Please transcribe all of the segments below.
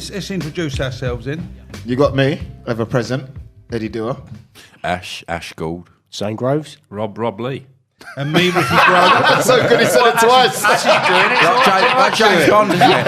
let's introduce ourselves in. You got me, ever present, Eddie Duah. Ash Gould. Zane Groves. Rob Lee. And me, Ricky Grover. That's so good he said it twice. Like James Bond, isn't it?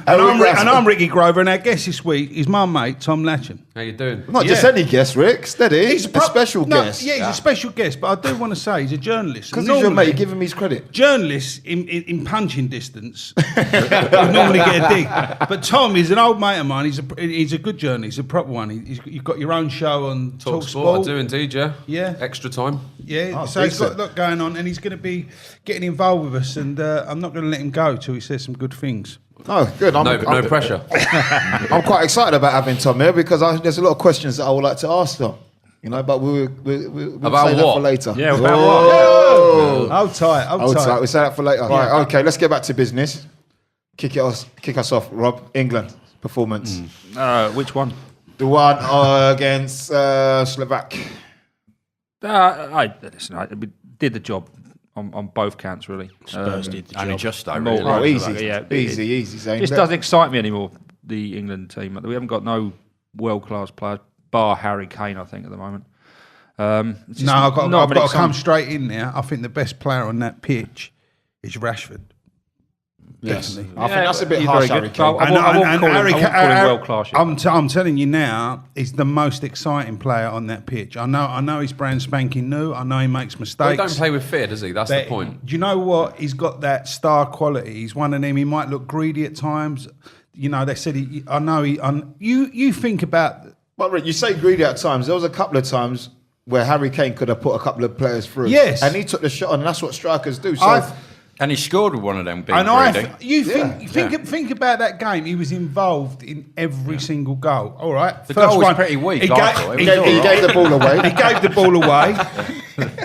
And I'm Ricky Grover, and our guest this week is my mate, Tom Latchem. How you doing? Not just any guest, Rick. Steady. He's a special guest. Yeah, he's a special guest, but I do want to say he's a journalist. Because he's your mate, give him his credit. Journalists in punching distance would normally get a dig. But Tom is an old mate of mine. He's a good journalist. He's a proper one. You've got your own show on TalkSport. I do indeed, yeah. Yeah. Extra time. Yeah, so he's got a lot going on, and he's going to be getting involved with us, and I'm not going to let him go till he says some good things. Oh, good. No pressure. I'm quite excited about having Tom here because there's a lot of questions that I would like to ask Tom. You know, but we'll about say what? that for later. Yeah, about what? Hold tight. We'll say that for later. Yeah. Right, okay, let's get back to business. Kick us off, Rob. England performance. Which one? The one against Slovak. I did the job on both counts, really. Spurs did the job. And just though, More- really. Oh, Right. easy. It Zane. just doesn't excite me anymore, the England team. We haven't got no world-class players, bar Harry Kane, I think, at the moment. It's just I've got not to come straight in there. I think the best player on that pitch is Rashford. Yes. Definitely. I think that's a bit He's harsh, very Harry good. Kane. I won't call him world-class yet. I'm telling you now, he's the most exciting player on that pitch. I know he's brand spanking new. I know he makes mistakes. Well, he don't play with fear, does he? That's the But point. do you know what? He's got that star quality. He's one of them. He might look greedy at times. You know, they said you think about. But Rick, you say greedy at times. There was a couple of times where Harry Kane could have put a couple of players through. Yes. And he took the shot, and that's what strikers do. So And he scored with one of them. Think about that game. He was involved in every single goal. All right, The goal was pretty weak, I thought. he gave the ball away. He gave the ball away,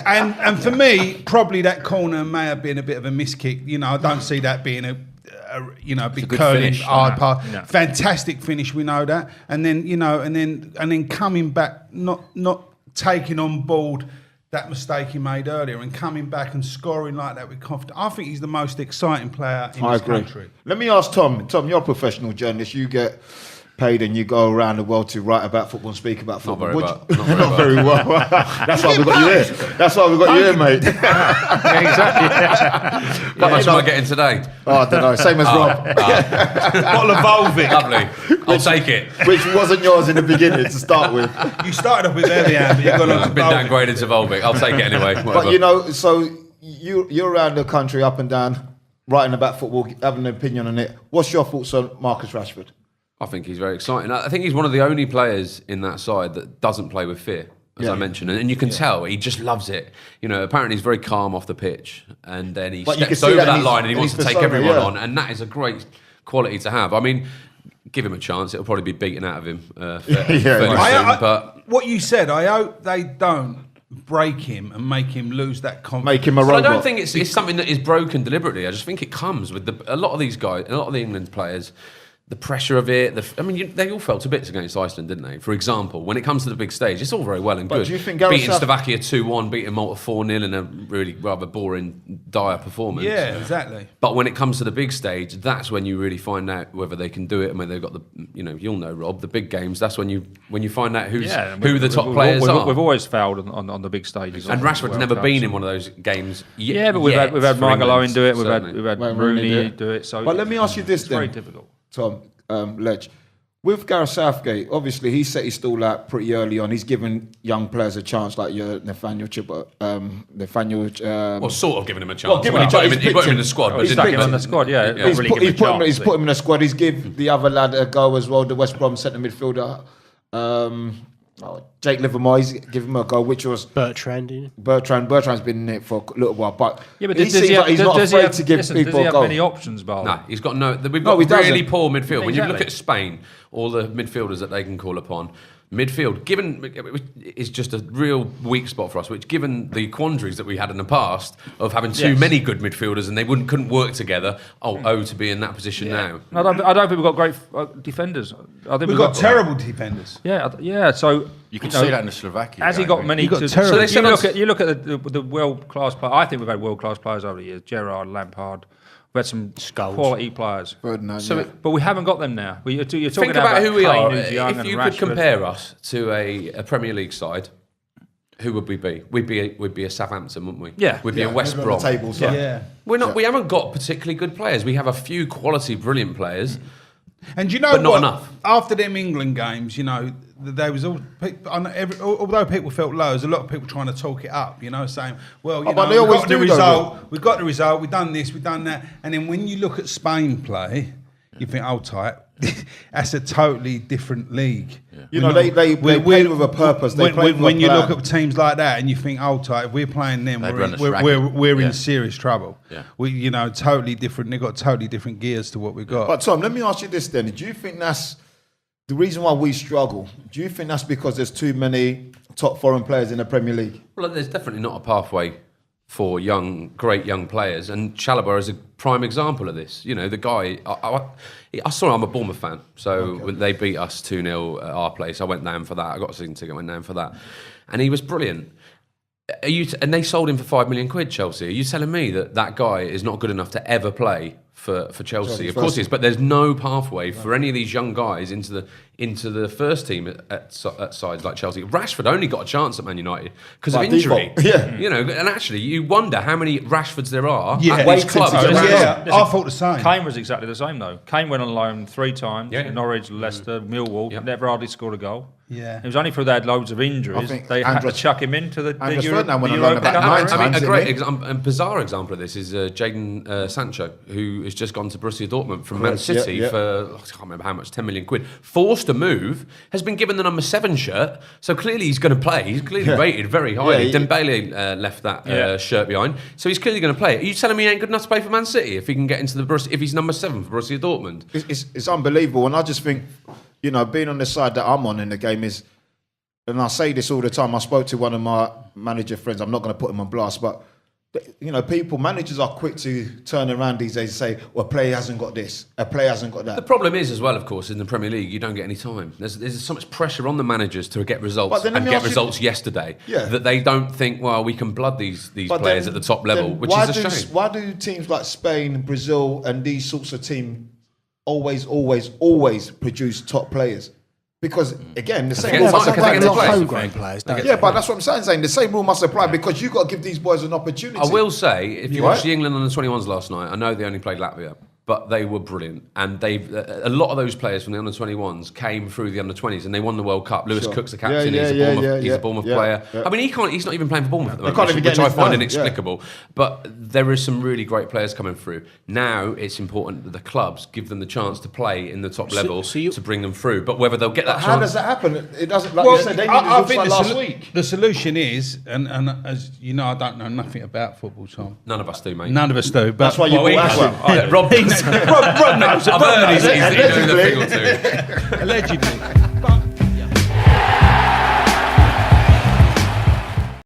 and for me, probably that corner may have been a bit of a miskick. You know, I don't see that being a big good curling finish, hard no. pass. No. Fantastic finish, we know that. And then coming back, not taking on board that mistake he made earlier, and coming back and scoring like that with confidence. I think he's the most exciting player in this country. Let me ask Tom. Tom, you're a professional journalist. You get paid and you go around the world to write about football and speak about football. Not very well. That's why we got you here. That's why we got you here, mate. Exactly. How much am I getting today? Oh, I don't know. Same as Rob. Bottle of Volvic. Lovely. I'll take it. Which wasn't yours in the beginning to start with. You started off with Evian, but you've gone on to I've been Volvic. downgraded to Volvic. I'll take it anyway. But Whatever. you know, so you're around the country up and down, writing about football, having an opinion on it. What's your thoughts on Marcus Rashford? I think he's very exciting. I think he's one of the only players in that side that doesn't play with fear, as I mentioned. And you can tell he just loves it. You know, apparently he's very calm off the pitch. And then he But you can steps see over that in that line and he his wants to take persona, everyone yeah. on. And that is a great quality to have. I mean, give him a chance. It'll probably be beaten out of him fairly soon. But what you said, I hope they don't break him and make him lose that confidence. Make him a But robot. I don't think it's something that is broken deliberately. I just think it comes with a lot of these guys, a lot of the England players, the pressure of it. They all fell to bits against Iceland, didn't they? For example, when it comes to the big stage, it's all very well and But good. do you think Gareth beating South- Slovakia 2-1, beating Malta 4-0 in a really rather boring, dire performance. Yeah, exactly. But when it comes to the big stage, that's when you really find out whether they can do it. I mean, they've got you'll know, Rob, the big games. That's when you find out who the top players are. We've always failed on the big stages. And Rashford's never been in one of those games yet. Yeah, but we've had Mark Owen do it. We've had Wayne Rooney do it. So But let me ask you this it's then. very difficult. Tom, Ledge. With Gareth Southgate, obviously he set his stall out pretty early on. He's given young players a chance, like your Nathaniel Chipper, Well, sort of giving him a chance. Well, giving him a chance. He put him in the squad, but He's didn't stuck give him in the squad, yeah. Not really give him a chance, he's put him in the squad. He's give the other lad a go as well, the West Brom centre midfielder. Jake Livermore, he's given him a go, which was Bertrand, didn't he? Bertrand's been in it for a little while, but Yeah, but he seems like he's not afraid to give does people he a have go. many options, Bar? No, he's got no. We've No, got he doesn't. really poor midfield. When you look Exactly. at Spain, all the midfielders that they can call upon, midfield, given is just a real weak spot for us. Which, given the quandaries that we had in the past of having too many good midfielders and they couldn't work together, to be in that position now. I don't think we've got great defenders. I think We've got terrible defenders. Yeah. So You can see that in the Slovakia. Has he game, got really. many? He got to, terrible. so So they you said look at the world class. I think we've had world class players over the years. Gerrard, Lampard. We had some quality players. But we haven't got them now. You're talking Think about who we Kane, are. who's young, If and you Rashford. could compare us to a Premier League side, who would we be? We'd be a Southampton, wouldn't we? Yeah. We'd be a West Brom. We're not. We haven't got particularly good players. We have a few quality, brilliant players. And you know but not what? enough. After them England games, you know, there was although people felt low, there's a lot of people trying to talk it up, you know, saying, well, you know, we got the result, we've done this, we've done that. And then when you look at Spain play, you think, oh, tight, that's a totally different league. Yeah. You know, they play with a purpose. When you look at teams like that and you think, oh, tight, if we're playing them, we're in serious trouble. Yeah. We, you know, totally different. They've got totally different gears to what we've got. But Tom, let me ask you this then. Do you think that's the reason why we struggle? Do you think that's because there's too many top foreign players in the Premier League? Well, there's definitely not a pathway for great young players, and Chalobah is a prime example of this. You know, the guy, I saw. I'm a Bournemouth fan, so when they beat us 2-0 at our place, I went down for that. I got a season ticket, went down for that, and he was brilliant. And they sold him for £5 million, Chelsea. Are you telling me that guy is not good enough to ever play for Chelsea? Of course he is, but there's no pathway for any of these young guys into the first team at sides like Chelsea. Rashford only got a chance at Man United because of injury. You know, and actually you wonder how many Rashfords there are at these clubs. I thought the same. Kane was exactly the same though. Kane went on loan 3 times. Norwich, Leicester, Millwall. Never hardly scored a goal. Yeah, it was only through they had loads of injuries. They had to chuck him into the Europa A bizarre example of this is Jadon Sancho, who has just gone to Borussia Dortmund from Man City for I can't remember how much, £10 million. Forced to move, has been given the number 7 shirt, so clearly he's going to play. He's clearly rated very highly. Dembele left that shirt behind, so he's clearly going to play. Are you telling me he ain't good enough to play for Man City if he can get into the Borussia, if he's number 7 for Borussia Dortmund? It's unbelievable, and I just think, you know, being on the side that I'm on in the game is, and I say this all the time, I spoke to one of my manager friends, I'm not going to put him on blast, but, you know, managers are quick to turn around these days and say, well, a player hasn't got this, a player hasn't got that. The problem is, as well, of course, in the Premier League, you don't get any time. There's so much pressure on the managers to get results and get results yesterday that they don't think, well, we can blood these players at the top level, which is a shame. Why do teams like Spain, Brazil, and these sorts of teams always produce top players? Because again, the same rule must apply. But that's what I'm saying. The same rule must apply because you've got to give these boys an opportunity. I will say, if you watched the England under 21s last night, I know they only played Latvia, but they were brilliant. And a lot of those players from the under 21s came through the under 20s and they won the World Cup. Lewis Cook's the captain. He's a Bournemouth player. I mean, he's not even playing for Bournemouth at the moment, which I find inexplicable. But there is some really great players coming through. Now it's important that the clubs give them the chance to play in the top level to bring them through. But whether they'll get that chance... How does that happen? It doesn't, like you said, they I think last week. The solution is, and as you know, I don't know nothing about football, Tom. None of us do, mate. None of us do. But that's why you bought Rob knows. Rob knows. I've heard he's doing a thing or two. Allegedly.